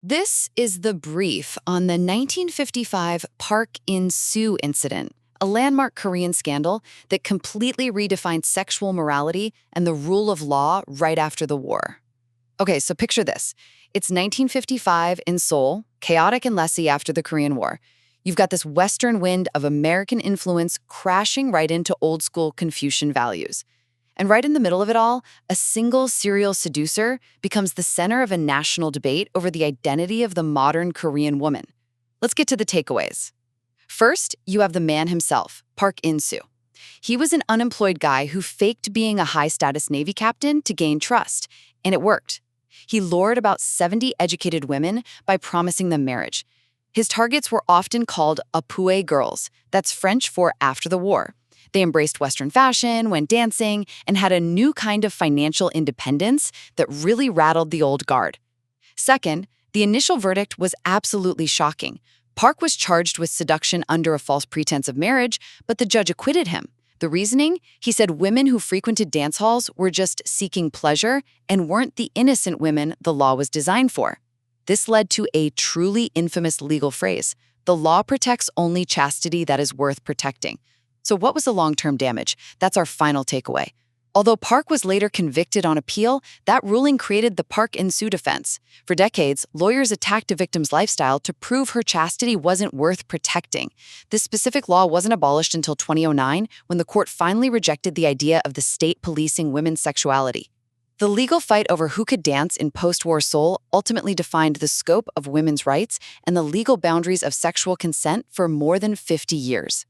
This is the brief on the 1955 Park In-soo incident, a landmark Korean scandal that completely redefined sexual morality and the rule of law right after the war. Okay, so picture this. It's 1955 in Seoul, chaotic and messy after the Korean War. You've got this Western wind of American influence crashing right into old-school Confucian values. And right in the middle of it all, a single serial seducer becomes the center of a national debate over the identity of the modern Korean woman. Let's get to the takeaways. First, you have the man himself, Park In-soo. He was an unemployed guy who faked being a high-status Navy captain to gain trust, and it worked. He lured about 70 educated women by promising them marriage. His targets were often called apue girls, that's French for after the war. They embraced Western fashion, went dancing, and had a new kind of financial independence that really rattled the old guard. Second, the initial verdict was absolutely shocking. Park was charged with seduction under a false pretense of marriage, but the judge acquitted him. The reasoning? He said women who frequented dance halls were just seeking pleasure and weren't the innocent women the law was designed for. This led to a truly infamous legal phrase: the law protects only chastity that is worth protecting. So what was the long-term damage? That's our final takeaway. Although Park was later convicted on appeal, that ruling created the Park In-soo defense. For decades, lawyers attacked a victim's lifestyle to prove her chastity wasn't worth protecting. This specific law wasn't abolished until 2009, when the court finally rejected the idea of the state policing women's sexuality. The legal fight over who could dance in post-war Seoul ultimately defined the scope of women's rights and the legal boundaries of sexual consent for more than 50 years.